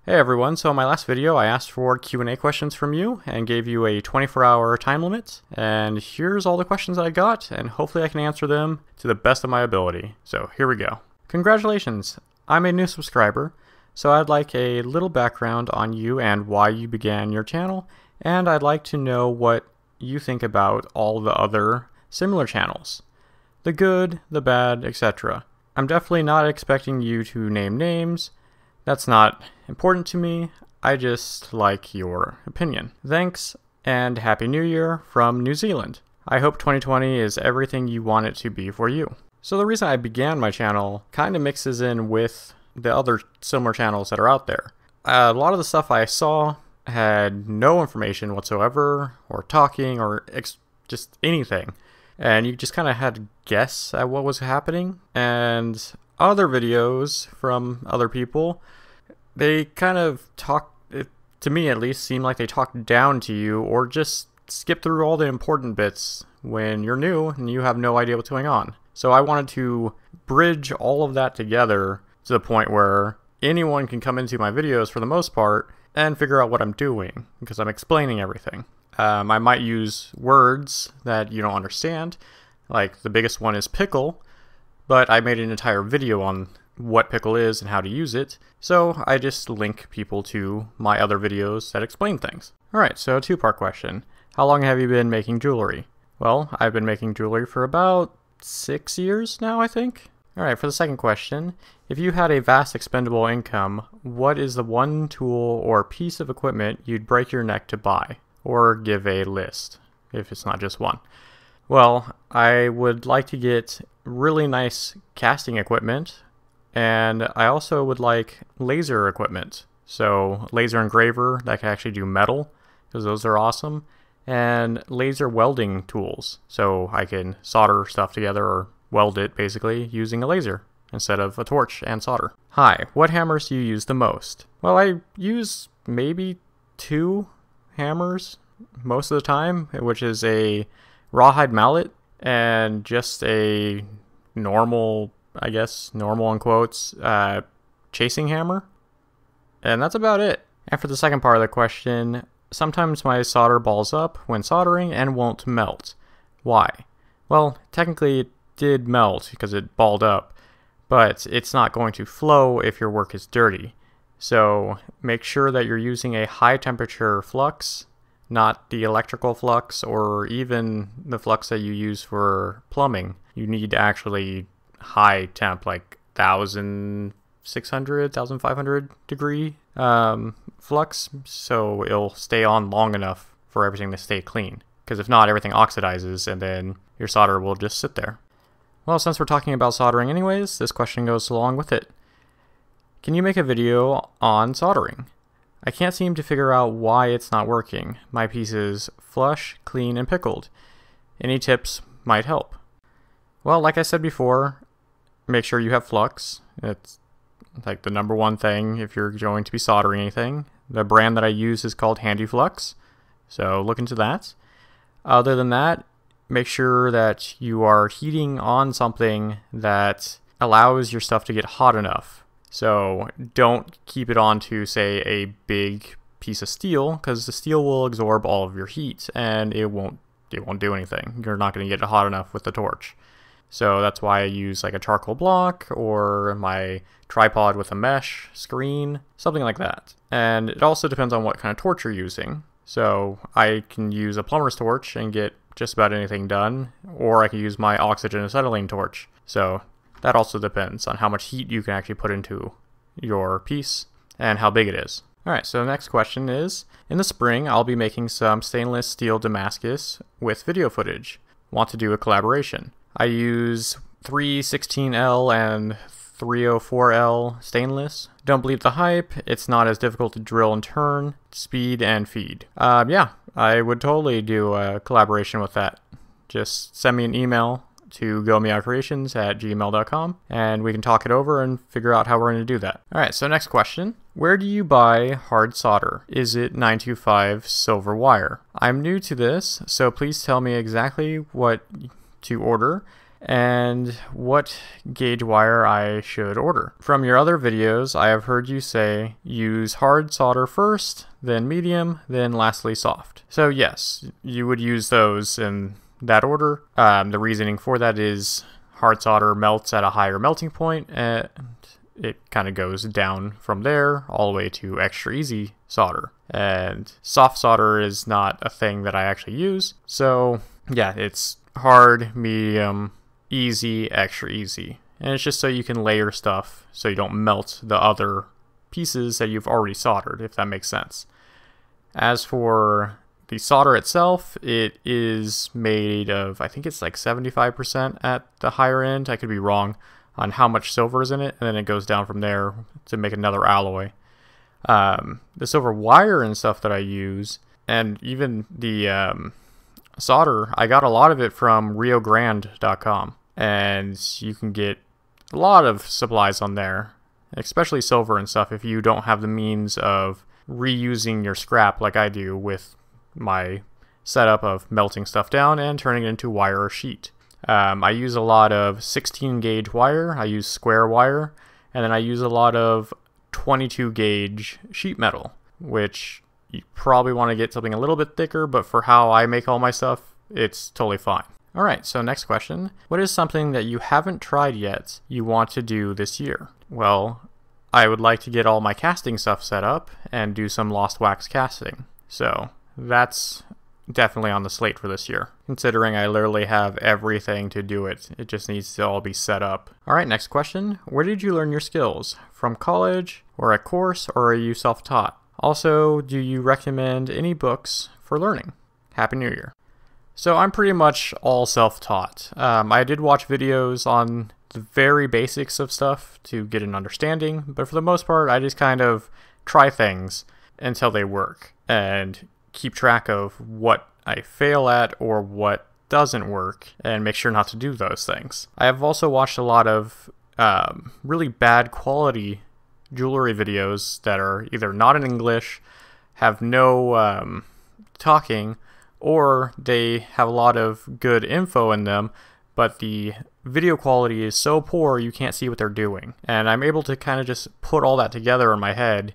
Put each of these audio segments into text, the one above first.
Hey everyone, so in my last video I asked for Q&A questions from you and gave you a 24-hour time limit, and here's all the questions I got, and hopefully I can answer them to the best of my ability. So here we go. Congratulations! I'm a new subscriber, so I'd like a little background on you and why you began your channel, and I'd like to know what you think about all the other similar channels. The good, the bad, etc. I'm definitely not expecting you to name names. That's not important to me, I just like your opinion. Thanks, and Happy New Year from New Zealand. I hope 2020 is everything you want it to be for you. So the reason I began my channel kind of mixes in with the other similar channels that are out there. A lot of the stuff I saw had no information whatsoever, or talking, or just anything. And you just kind of had to guess at what was happening. And other videos from other people, they kind of talk, to me at least, seem like they talk down to you or just skip through all the important bits when you're new and you have no idea what's going on. So I wanted to bridge all of that together to the point where anyone can come into my videos for the most part and figure out what I'm doing because I'm explaining everything. I might use words that you don't understand, like the biggest one is pickle, but I made an entire video on what pickle is and how to use it, so I just link people to my other videos that explain things. Alright, so two-part question. How long have you been making jewelry? Well, I've been making jewelry for about 6 years now, I think. Alright, for the second question, if you had a vast expendable income, what is the one tool or piece of equipment you'd break your neck to buy? Or give a list, if it's not just one. Well, I would like to get really nice casting equipment, and I also would like laser equipment. So laser engraver that can actually do metal, because those are awesome, and laser welding tools, so I can solder stuff together or weld it basically using a laser instead of a torch and solder. Hi, what hammers do you use the most? Well, I use maybe 2 hammers most of the time, which is a rawhide mallet and just a normal, I guess, normal in quotes, chasing hammer. And that's about it. And for the second part of the question, sometimes my solder balls up when soldering and won't melt. Why? Well, technically it did melt because it balled up, but it's not going to flow if your work is dirty. So make sure that you're using a high temperature flux, not the electrical flux or even the flux that you use for plumbing. You need actually high temp, like 1600, 1500 degree flux, so it'll stay on long enough for everything to stay clean. Because if not, everything oxidizes and then your solder will just sit there. Well, since we're talking about soldering anyways, this question goes along with it. Can you make a video on soldering? I can't seem to figure out why it's not working. My piece is flush, clean, and pickled. Any tips might help. Well, like I said before, make sure you have flux. It's like the number one thing if you're going to be soldering anything. The brand that I use is called Handy Flux, so look into that. Other than that, make sure that you are heating on something that allows your stuff to get hot enough. So don't keep it on to, say, a big piece of steel, because the steel will absorb all of your heat and it won't do anything. You're not going to get it hot enough with the torch. So that's why I use like a charcoal block or my tripod with a mesh screen, something like that. And it also depends on what kind of torch you're using. So I can use a plumber's torch and get just about anything done, or I can use my oxygen acetylene torch. So that also depends on how much heat you can actually put into your piece and how big it is. Alright, so the next question is, in the spring I'll be making some stainless steel Damascus with video footage. Want to do a collaboration. I use 316L and 304L stainless. Don't believe the hype, it's not as difficult to drill and turn, speed and feed. Yeah, I would totally do a collaboration with that. Just send me an email to GomeowCreations@gmail.com and we can talk it over and figure out how we're going to do that. Alright, so next question. Where do you buy hard solder? Is it 925 silver wire? I'm new to this, so please tell me exactly what to order and what gauge wire I should order. From your other videos, I have heard you say use hard solder first, then medium, then lastly soft. So yes, you would use those in that order. The reasoning for that is hard solder melts at a higher melting point, and it kind of goes down from there all the way to extra easy solder. And soft solder is not a thing that I actually use. So yeah, it's hard, medium, easy, extra easy. And it's just so you can layer stuff so you don't melt the other pieces that you've already soldered, if that makes sense. As for the solder itself, it is made of, I think it's like 75% at the higher end. I could be wrong on how much silver is in it, and then it goes down from there to make another alloy. The silver wire and stuff that I use, and even the solder, I got a lot of it from riogrande.com, and you can get a lot of supplies on there, especially silver and stuff, if you don't have the means of reusing your scrap like I do with my setup of melting stuff down and turning it into wire or sheet. I use a lot of 16 gauge wire, I use square wire, and then I use a lot of 22 gauge sheet metal, which you probably want to get something a little bit thicker, but for how I make all my stuff, it's totally fine. Alright, so next question. What is something that you haven't tried yet you want to do this year? Well, I would like to get all my casting stuff set up and do some lost wax casting. So that's definitely on the slate for this year, considering I literally have everything to do it. It just needs to all be set up. Alright, next question. Where did you learn your skills? From college, or a course, or are you self-taught? Also, do you recommend any books for learning? Happy New Year. So I'm pretty much all self-taught. I did watch videos on the very basics of stuff to get an understanding, but for the most part, I just kind of try things until they work and keep track of what I fail at or what doesn't work and make sure not to do those things. I have also watched a lot of really bad quality jewelry videos that are either not in English, have no talking, or they have a lot of good info in them, but the video quality is so poor you can't see what they're doing. And I'm able to kind of just put all that together in my head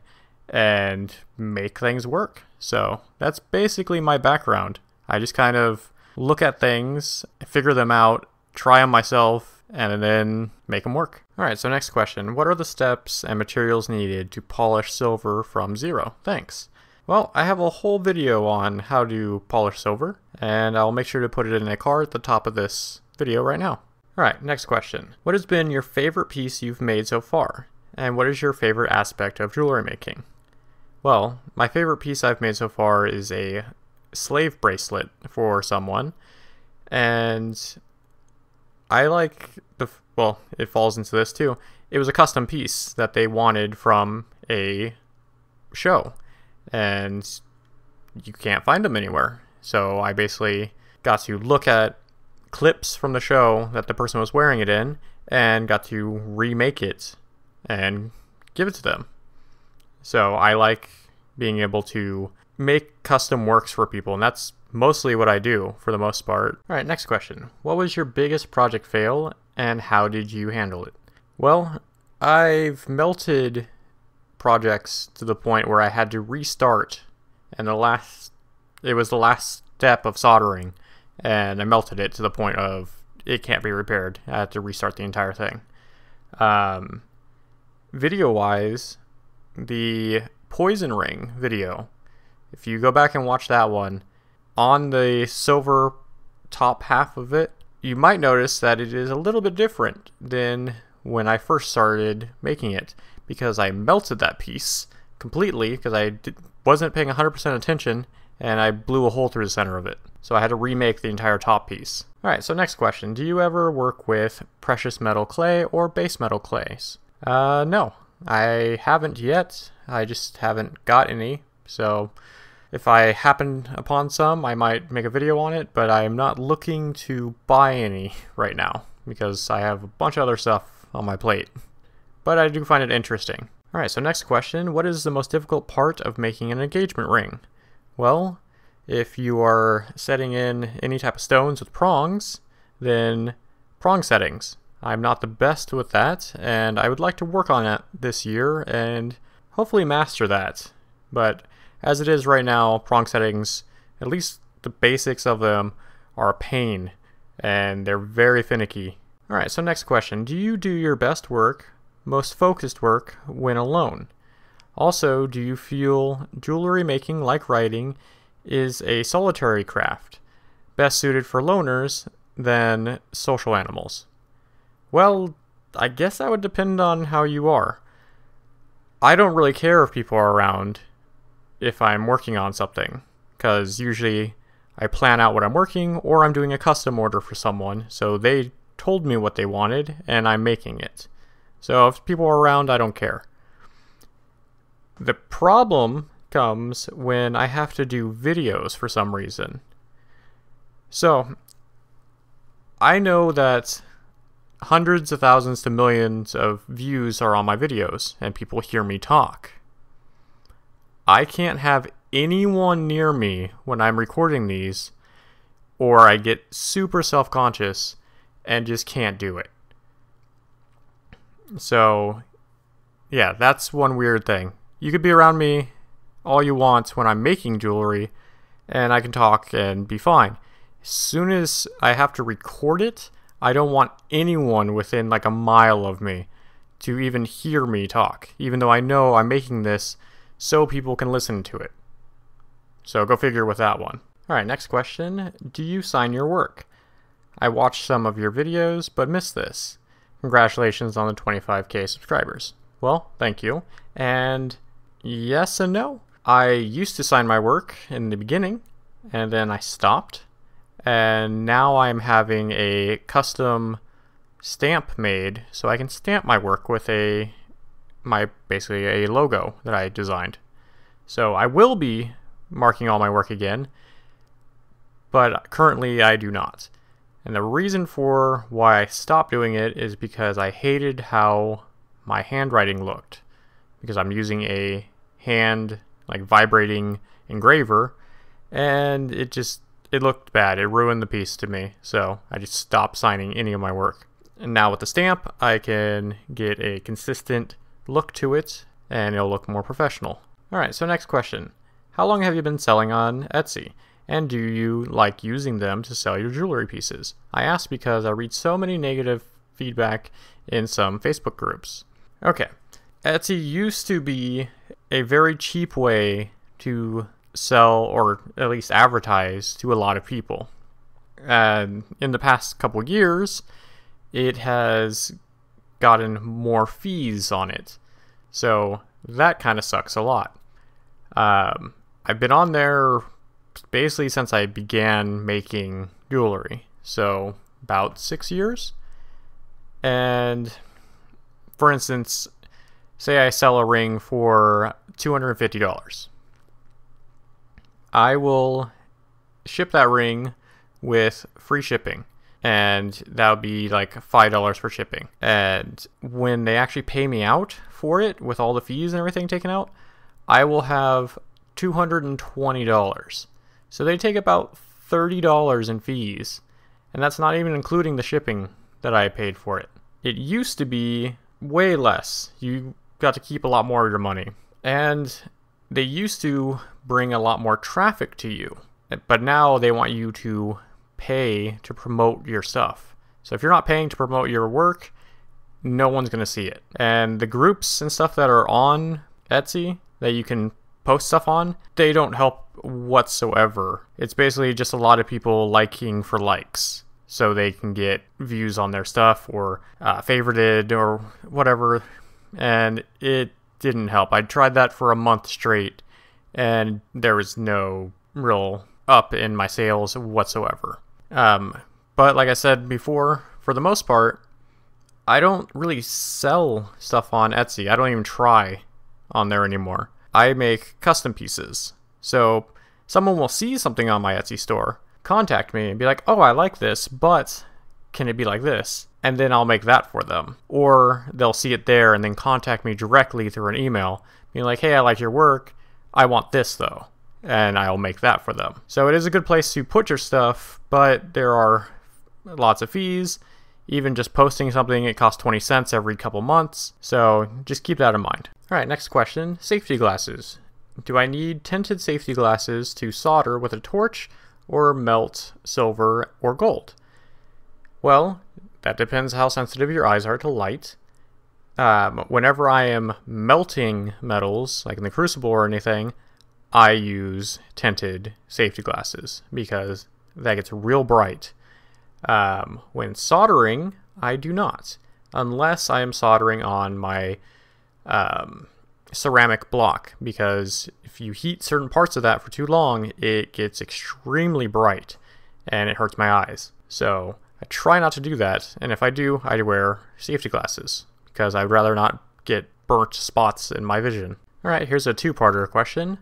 and make things work. So that's basically my background. I just kind of look at things, figure them out, try them myself, and then make them work. Alright, so next question. What are the steps and materials needed to polish silver from zero? Thanks. Well, I have a whole video on how to polish silver, and I'll make sure to put it in a card at the top of this video right now. Alright, next question. What has been your favorite piece you've made so far? And what is your favorite aspect of jewelry making? Well, my favorite piece I've made so far is a slave bracelet for someone, and I like well, it falls into this too. It was a custom piece that they wanted from a show, and you can't find them anywhere. So I basically got to look at clips from the show that the person was wearing it in and got to remake it and give it to them. So I like being able to make custom works for people, and that's mostly what I do for the most part. Alright, next question. What was your biggest project fail, and how did you handle it? Well, I've melted projects to the point where I had to restart, and it was the last step of soldering, and I melted it to the point of it can't be repaired. I had to restart the entire thing. Video-wise, the Poison Ring video, if you go back and watch that one, on the silver top half of it, you might notice that it is a little bit different than when I first started making it, because I melted that piece completely because I wasn't paying 100% attention, and I blew a hole through the center of it. So I had to remake the entire top piece. Alright, so next question. Do you ever work with precious metal clay or base metal clays? No, I haven't yet. I just haven't got any. So if I happen upon some, I might make a video on it, but I'm not looking to buy any right now because I have a bunch of other stuff on my plate. But I do find it interesting. Alright, so next question. What is the most difficult part of making an engagement ring? Well, if you are setting in any type of stones with prongs, then Prong settings. I'm not the best with that, and I would like to work on it this year and hopefully master that. But as it is right now, prong settings, at least the basics of them, are a pain, and they're very finicky. Alright, so next question. Do you do your best work, most focused work, when alone? Also, do you feel jewelry making, like writing, is a solitary craft, best suited for loners than social animals? Well, I guess that would depend on how you are. I don't really care if people are around if I'm working on something, because usually I plan out what I'm working, or I'm doing a custom order for someone, so they told me what they wanted, and I'm making it. So if people are around, I don't care. The problem comes when I have to do videos for some reason. So, I know that hundreds of thousands to millions of views are on my videos, and people hear me talk. I can't have anyone near me when I'm recording these, or I get super self-conscious and just can't do it. So, yeah, that's one weird thing. You could be around me all you want when I'm making jewelry, and I can talk and be fine. As soon as I have to record it, I don't want anyone within like a mile of me to even hear me talk, even though I know I'm making this so people can listen to it. So go figure with that one. Alright, next question. Do you sign your work? I watched some of your videos, but missed this. Congratulations on the 25k subscribers. Well, thank you. And yes and no. I used to sign my work in the beginning, and then I stopped. And now I'm having a custom stamp made so I can stamp my work with basically a logo that I designed. So I will be marking all my work again, but currently I do not. And the reason for why I stopped doing it is because I hated how my handwriting looked, because I'm using a hand vibrating engraver, and it looked bad. It ruined the piece to me, so I just stopped signing any of my work. And now with the stamp, I can get a consistent look to it, and it'll look more professional. Alright, so next question. How long have you been selling on Etsy? And do you like using them to sell your jewelry pieces? I ask because I read so many negative feedback in some Facebook groups. Okay, Etsy used to be a very cheap way to sell, or at least advertise, to a lot of people. And in the past couple years, it has gotten more fees on it. So that kind of sucks a lot. I've been on there basically since I began making jewelry. So about 6 years. And for instance, say I sell a ring for $250. I will ship that ring with free shipping, and that would be like $5 for shipping. And when they actually pay me out for it, with all the fees and everything taken out, I will have $220. So they take about $30 in fees, and that's not even including the shipping that I paid for it. It used to be way less. You got to keep a lot more of your money. And they used to bring a lot more traffic to you, but now they want you to pay to promote your stuff. So if you're not paying to promote your work, no one's going to see it. And the groups and stuff that are on Etsy that you can post stuff on, they don't help whatsoever. It's basically just a lot of people liking for likes, so they can get views on their stuff, or favorited, or whatever. And it didn't help. I tried that for a month straight, and there was no real up in my sales whatsoever. But like I said before, for the most part, I don't really sell stuff on Etsy. I don't even try on there anymore. I make custom pieces. So someone will see something on my Etsy store, contact me and be like, oh, I like this, but can it be like this? And then I'll make that for them. Or they'll see it there and then contact me directly through an email, being like, hey, I like your work, I want this though. And I'll make that for them. So it is a good place to put your stuff, but there are lots of fees. even just posting something, it costs 20 cents every couple months, so just keep that in mind. Alright, next question, safety glasses. Do I need tinted safety glasses to solder with a torch or melt silver or gold? Well, that depends how sensitive your eyes are to light. Whenever I am melting metals, like in the crucible or anything, I use tinted safety glasses because that gets real bright. When soldering, I do not, unless I am soldering on my ceramic block, because if you heat certain parts of that for too long, it gets extremely bright and it hurts my eyes. So I try not to do that, and if I do, I wear safety glasses because I'd rather not get burnt spots in my vision. Alright, here's a two-parter question.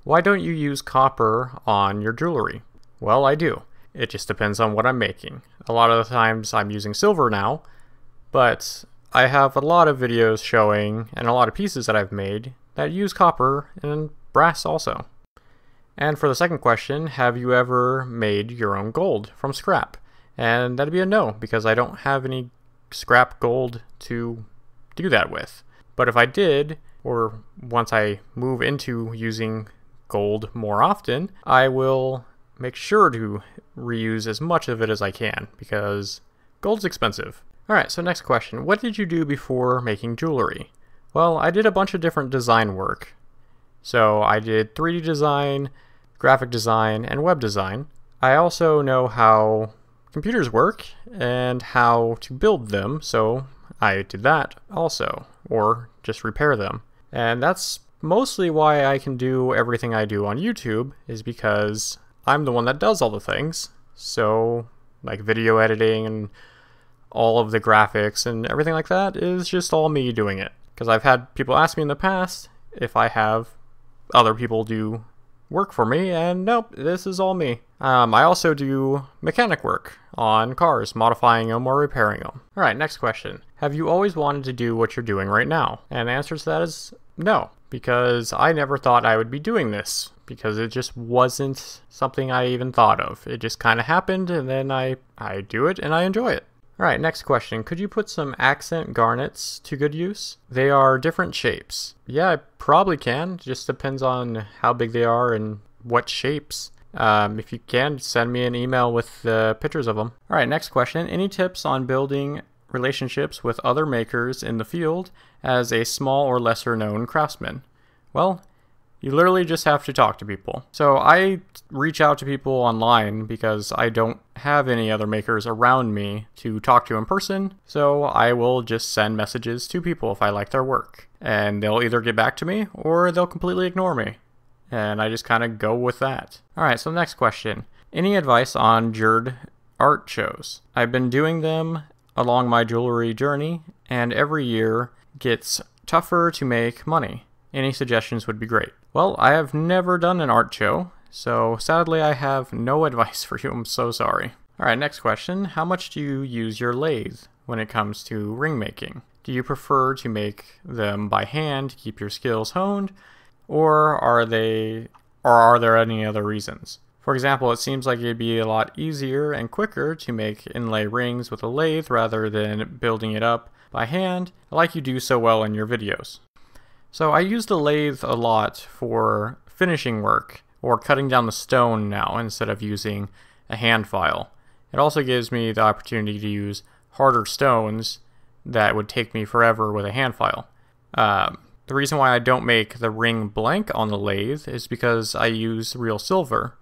Why don't you use copper on your jewelry? Well, I do. It just depends on what I'm making. A lot of the times I'm using silver now, but I have a lot of videos showing, and a lot of pieces that I've made, that use copper and brass also. And for the second question, have you ever made your own gold from scrap? And that'd be a no, because I don't have any scrap gold to do that with. But if I did, or once I move into using gold more often, I will make sure to reuse as much of it as I can, because gold's expensive. Alright, so next question. What did you do before making jewelry? Well, I did a bunch of different design work. So I did 3D design, graphic design, and web design. I also know how computers work and how to build them, so I did that also, or just repair them. And that's mostly why I can do everything I do on YouTube, is because I'm the one that does all the things. So, like video editing and all of the graphics and everything like that is just all me doing it. Because I've had people ask me in the past if I have other people do work for me, and nope, this is all me. I also do mechanic work on cars, modifying them or repairing them. Alright, next question. Have you always wanted to do what you're doing right now? And the answer to that is no, because I never thought I would be doing this, because it just wasn't something I even thought of. It just kind of happened, and then I do it and I enjoy it. Alright, next question. Could you put some accent garnets to good use? They are different shapes. Yeah, I probably can. It just depends on how big they are and what shapes. If you can, send me an email with pictures of them. Alright, next question. Any tips on building relationships with other makers in the field as a small or lesser known craftsman? Well, you literally just have to talk to people. So I reach out to people online because I don't have any other makers around me to talk to in person, so I will just send messages to people if I like their work. And they'll either get back to me or they'll completely ignore me. And I just kind of go with that. Alright, so next question. Any advice on jeweled art shows? I've been doing them along my jewelry journey, and every year gets tougher to make money. Any suggestions would be great. Well, I have never done an art show, so sadly I have no advice for you. I'm so sorry. Alright, next question. How much do you use your lathe when it comes to ring making? Do you prefer to make them by hand to keep your skills honed, or are there any other reasons? For example, it seems like it'd be a lot easier and quicker to make inlay rings with a lathe rather than building it up by hand, like you do so well in your videos. So I use the lathe a lot for finishing work or cutting down the stone now instead of using a hand file. It also gives me the opportunity to use harder stones that would take me forever with a hand file. The reason why I don't make the ring blank on the lathe is because I use real silver,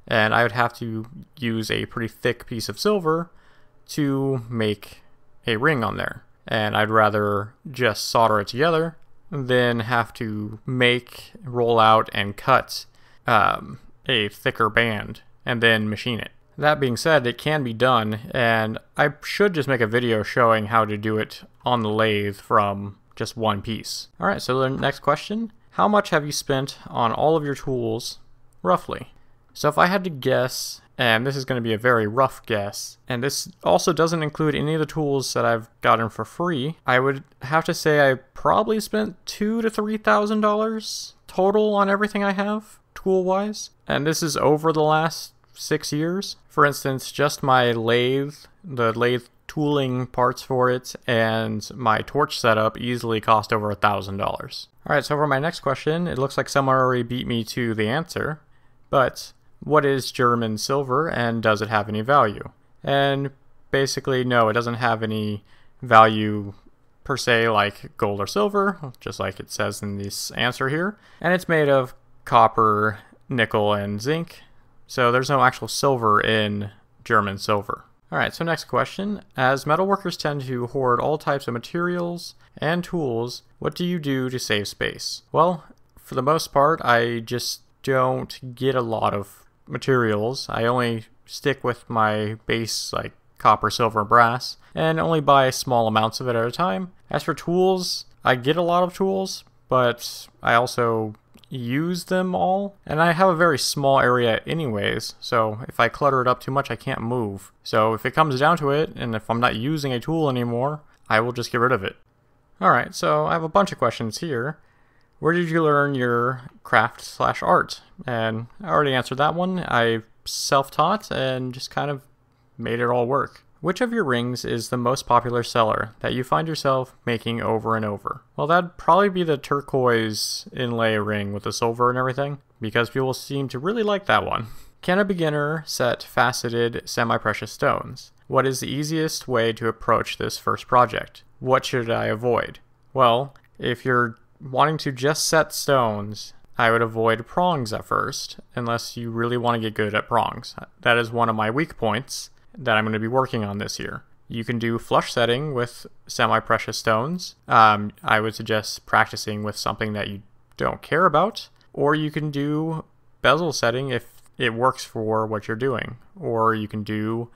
and I would have to use a pretty thick piece of silver to make a ring on there. And I'd rather just solder it together than have to make, roll out, and cut a thicker band and then machine it. That being said, it can be done, and I should just make a video showing how to do it on the lathe from just one piece. Alright, so the next question. How much have you spent on all of your tools, roughly? So if I had to guess, and this is going to be a very rough guess, and this also doesn't include any of the tools that I've gotten for free, I would have to say I probably spent $2,000 to $3,000 total on everything I have, tool-wise. And this is over the last 6 years. For instance, just my lathe, the lathe tooling parts for it, and my torch setup easily cost over $1,000. Alright, so for my next question, it looks like someone already beat me to the answer, but what is German silver and does it have any value? And basically, no, it doesn't have any value per se like gold or silver, just like it says in this answer here. And it's made of copper, nickel, and zinc, so there's no actual silver in German silver. Alright, so next question. As metalworkers tend to hoard all types of materials and tools, what do you do to save space? Well, for the most part, I just don't get a lot of materials. I only stick with my base, like copper, silver, and brass, and only buy small amounts of it at a time. As for tools, I get a lot of tools, but I also use them all, and I have a very small area anyways, so if I clutter it up too much I can't move. So if it comes down to it, and if I'm not using a tool anymore, I will just get rid of it. Alright, so I have a bunch of questions here. Where did you learn your craft/art? And I already answered that one. I self-taught and just kind of made it all work. Which of your rings is the most popular seller that you find yourself making over and over? Well, that'd probably be the turquoise inlay ring with the silver and everything, because people seem to really like that one. Can a beginner set faceted semi-precious stones? What is the easiest way to approach this first project? What should I avoid? Well, if you're wanting to just set stones, I would avoid prongs at first, unless you really want to get good at prongs. That is one of my weak points that I'm going to be working on this year. You can do flush setting with semi-precious stones. I would suggest practicing with something that you don't care about, or you can do bezel setting if it works for what you're doing, or you can do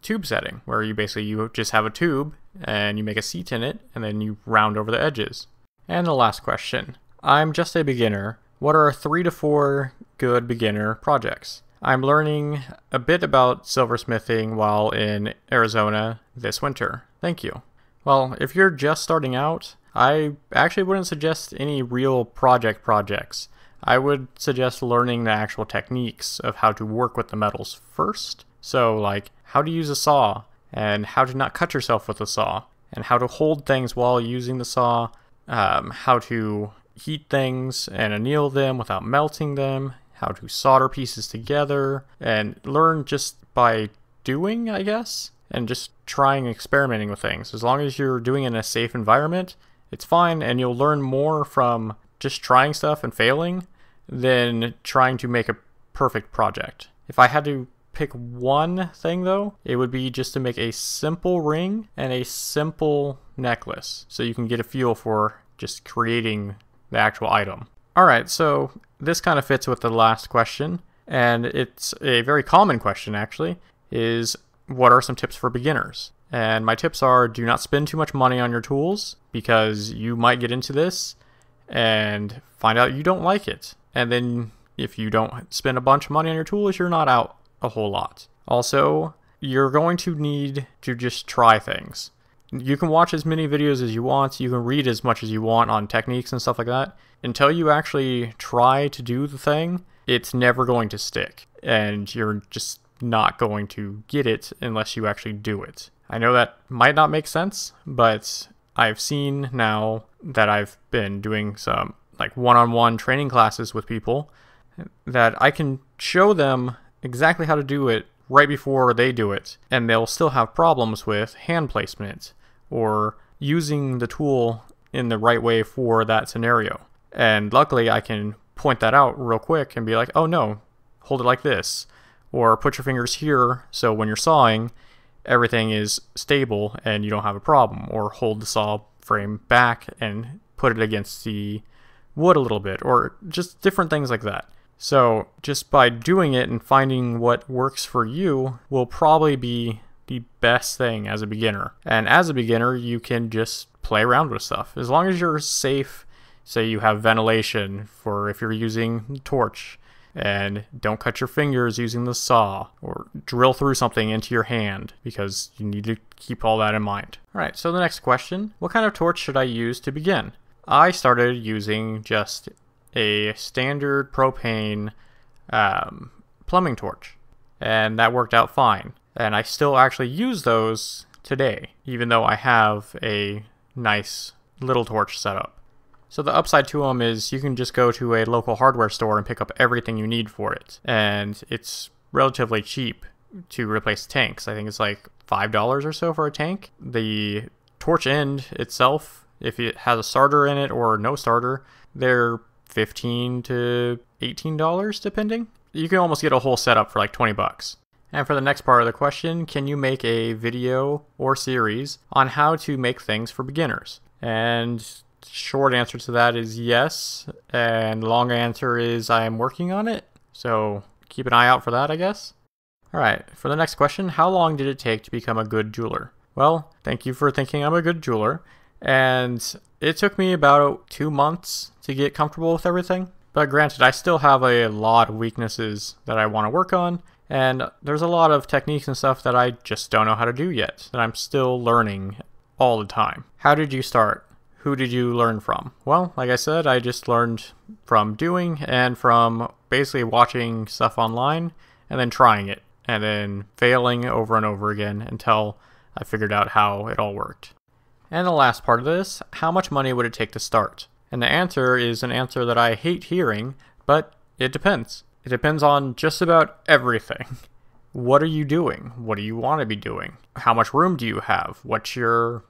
tube setting, where you just have a tube and you make a seat in it and then you round over the edges. And the last question. I'm just a beginner. What are 3 to 4 good beginner projects? I'm learning a bit about silversmithing while in Arizona this winter. Thank you. Well, if you're just starting out, I actually wouldn't suggest any real projects. I would suggest learning the actual techniques of how to work with the metals first. So like how to use a saw, and how to not cut yourself with a saw, and how to hold things while using the saw, how to heat things and anneal them without melting them, how to solder pieces together, and learn just by doing, I guess, and just trying and experimenting with things. As long as you're doing it in a safe environment, it's fine, and you'll learn more from just trying stuff and failing than trying to make a perfect project. If I had to pick one thing though, it would be just to make a simple ring and a simple necklace, so you can get a feel for just creating the actual item. Alright, so this kind of fits with the last question, and it's a very common question actually, is what are some tips for beginners? And my tips are, do not spend too much money on your tools, because you might get into this and find out you don't like it. And then if you don't spend a bunch of money on your tools, you're not out a whole lot. Also, you're going to need to just try things. You can watch as many videos as you want, you can read as much as you want on techniques and stuff like that. Until you actually try to do the thing, it's never going to stick, and you're just not going to get it unless you actually do it. I know that might not make sense, but I've seen now that I've been doing some like one-on-one training classes with people that I can show them exactly how to do it right before they do it, and they'll still have problems with hand placement or using the tool in the right way for that scenario. And luckily I can point that out real quick and be like, oh no, hold it like this, or put your fingers here so when you're sawing everything is stable and you don't have a problem, or hold the saw frame back and put it against the wood a little bit, or just different things like that. So just by doing it and finding what works for you will probably be the best thing as a beginner. And as a beginner, you can just play around with stuff. As long as you're safe, say you have ventilation for if you're using the torch, and don't cut your fingers using the saw, or drill through something into your hand, because you need to keep all that in mind. Alright, so the next question, what kind of torch should I use to begin? I started using just a standard propane plumbing torch, and that worked out fine. And I still actually use those today, even though I have a nice little torch setup. So the upside to them is you can just go to a local hardware store and pick up everything you need for it. And it's relatively cheap to replace tanks. I think it's like $5 or so for a tank. The torch end itself, if it has a starter in it or no starter, they're $15 to $18 depending. You can almost get a whole setup for like 20 bucks. And for the next part of the question, can you make a video or series on how to make things for beginners? And short answer to that is yes, and long answer is I am working on it. So keep an eye out for that, I guess. Alright, for the next question, how long did it take to become a good jeweler? Well, thank you for thinking I'm a good jeweler. And it took me about 2 months to get comfortable with everything. But granted, I still have a lot of weaknesses that I want to work on. And there's a lot of techniques and stuff that I just don't know how to do yet, that I'm still learning all the time. How did you start? Who did you learn from? Well, like I said, I just learned from doing and from basically watching stuff online and then trying it and then failing over and over again until I figured out how it all worked. And the last part of this, how much money would it take to start? And the answer is an answer that I hate hearing, but it depends. It depends on just about everything. What are you doing? What do you want to be doing? How much room do you have? What's your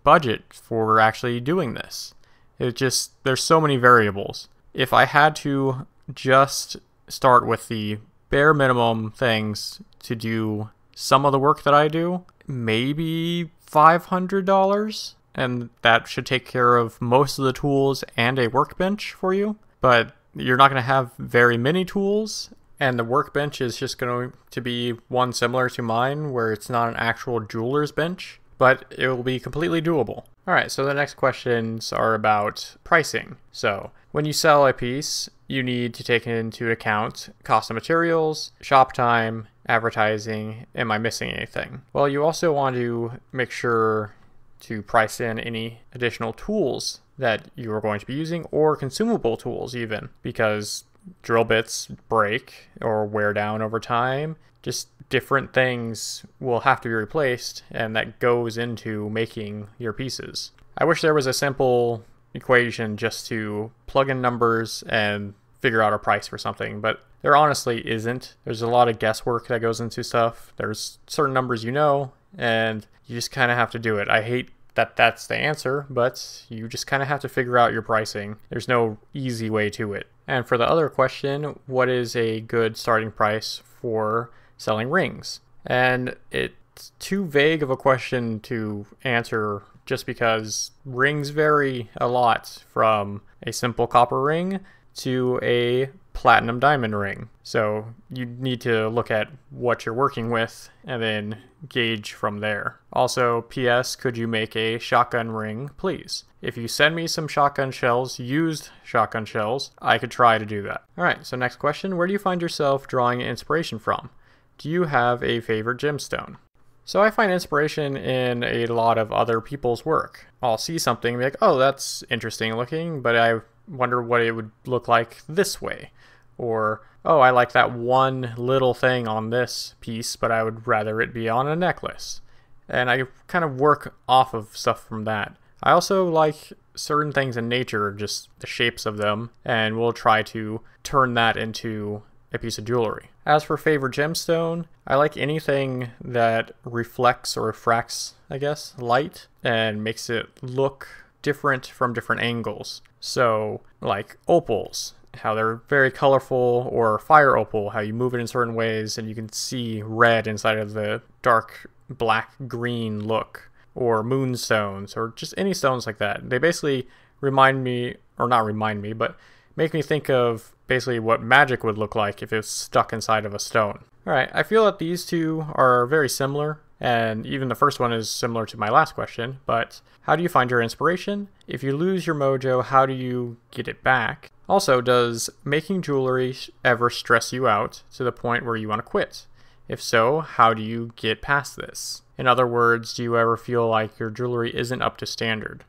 budget for actually doing this? There's so many variables. If I had to just start with the bare minimum things to do some of the work that I do, maybe $500, and that should take care of most of the tools and a workbench for you. But you're not going to have very many tools, and the workbench is just going to be one similar to mine where it's not an actual jeweler's bench, but it will be completely doable. Alright, so the next questions are about pricing. So when you sell a piece, you need to take into account cost of materials, shop time, advertising. Am I missing anything? Well, you also want to make sure to price in any additional tools that you are going to be using, or consumable tools even, because drill bits break or wear down over time. Just different things will have to be replaced, and that goes into making your pieces. I wish there was a simple equation just to plug in numbers and figure out a price for something, but there honestly isn't. There's a lot of guesswork that goes into stuff. There's certain numbers and you just kind of have to do it. I hate that that's the answer, but you just kind of have to figure out your pricing. There's no easy way to it. And for the other question, what is a good starting price for selling rings? And it's too vague of a question to answer just because rings vary a lot from a simple copper ring to a platinum diamond ring. So you need to look at what you're working with and then gauge from there. Also, P.S. could you make a shotgun ring, please? If you send me some shotgun shells, used shotgun shells, I could try to do that. Alright, so next question, where do you find yourself drawing inspiration from? Do you have a favorite gemstone? So I find inspiration in a lot of other people's work. I'll see something and be like, oh, that's interesting looking, but I wonder what it would look like this way. Or, oh, I like that one little thing on this piece, but I would rather it be on a necklace. And I kind of work off of stuff from that. I also like certain things in nature, just the shapes of them, and we'll try to turn that into a piece of jewelry. As for favorite gemstone, I like anything that reflects or refracts, I guess, light and makes it look different from different angles. So, like opals, how they're very colorful, or fire opal, how you move it in certain ways and you can see red inside of the dark black-green look, or moonstones, or just any stones like that. They basically remind me, or not remind me, but make me think of basically what magic would look like if it was stuck inside of a stone. Alright, I feel that these two are very similar, and even the first one is similar to my last question, but how do you find your inspiration? If you lose your mojo, how do you get it back? Also, does making jewelry ever stress you out to the point where you want to quit? If so, how do you get past this? In other words, do you ever feel like your jewelry isn't up to standard?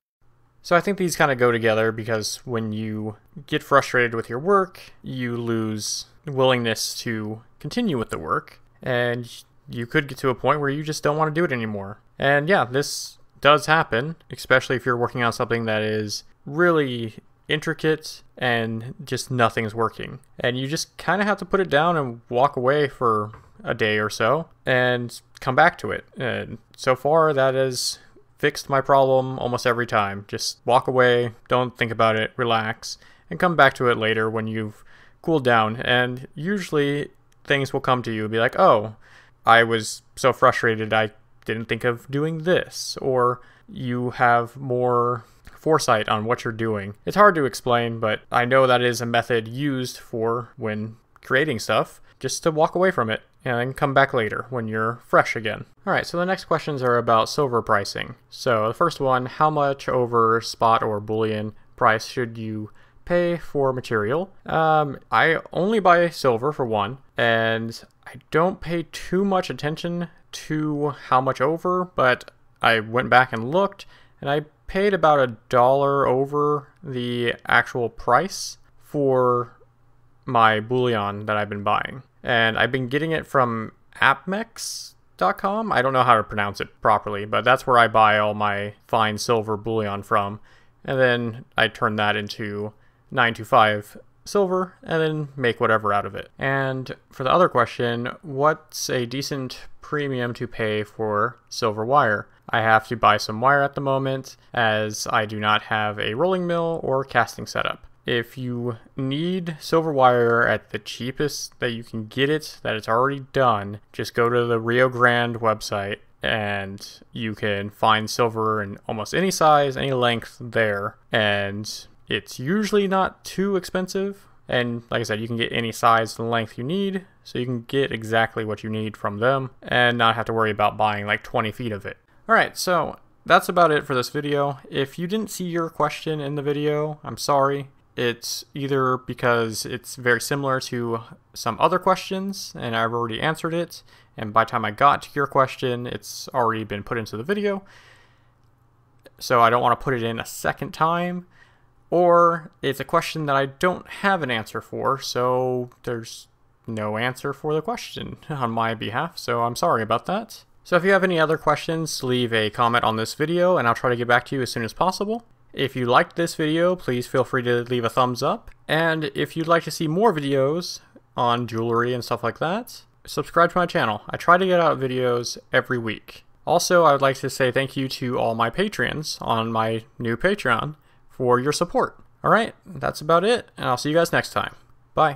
So I think these kind of go together, because when you get frustrated with your work, you lose willingness to continue with the work, and you could get to a point where you just don't want to do it anymore. And yeah, this does happen, especially if you're working on something that is really intricate and just nothing's working. And you just kind of have to put it down and walk away for a day or so and come back to it. And so far that has fixed my problem almost every time. Just walk away, don't think about it, relax, and come back to it later when you've cooled down. And usually things will come to you and be like, oh, I was so frustrated I didn't think of doing this, or you have more foresight on what you're doing. It's hard to explain, but I know that is a method used for when creating stuff, just to walk away from it and then come back later when you're fresh again. Alright, so the next questions are about silver pricing. So the first one, how much over spot or Boolean price should you pay for material? I only buy silver for one, and I don't pay too much attention to how much over, but I went back and looked, and I paid about $1 over the actual price for my bullion that I've been buying. And I've been getting it from appmex.com. I don't know how to pronounce it properly, but that's where I buy all my fine silver bullion from. And then I turn that into 925 silver and then make whatever out of it. And for the other question, what's a decent premium to pay for silver wire? I have to buy some wire at the moment, as I do not have a rolling mill or casting setup. If you need silver wire at the cheapest that you can get it, that it's already done, just go to the Rio Grande website and you can find silver in almost any size, any length there. And it's usually not too expensive. And like I said, you can get any size and length you need, so you can get exactly what you need from them and not have to worry about buying like 20 feet of it. Alright, so that's about it for this video. If you didn't see your question in the video, I'm sorry. It's either because it's very similar to some other questions and I've already answered it, and by the time I got to your question, it's already been put into the video, so I don't want to put it in a second time. Or it's a question that I don't have an answer for, so there's no answer for the question on my behalf, so I'm sorry about that. So if you have any other questions, leave a comment on this video and I'll try to get back to you as soon as possible. If you liked this video, please feel free to leave a thumbs up. And if you'd like to see more videos on jewelry and stuff like that, subscribe to my channel. I try to get out videos every week. Also, I would like to say thank you to all my patrons on my new Patreon for your support. Alright, that's about it, and I'll see you guys next time. Bye.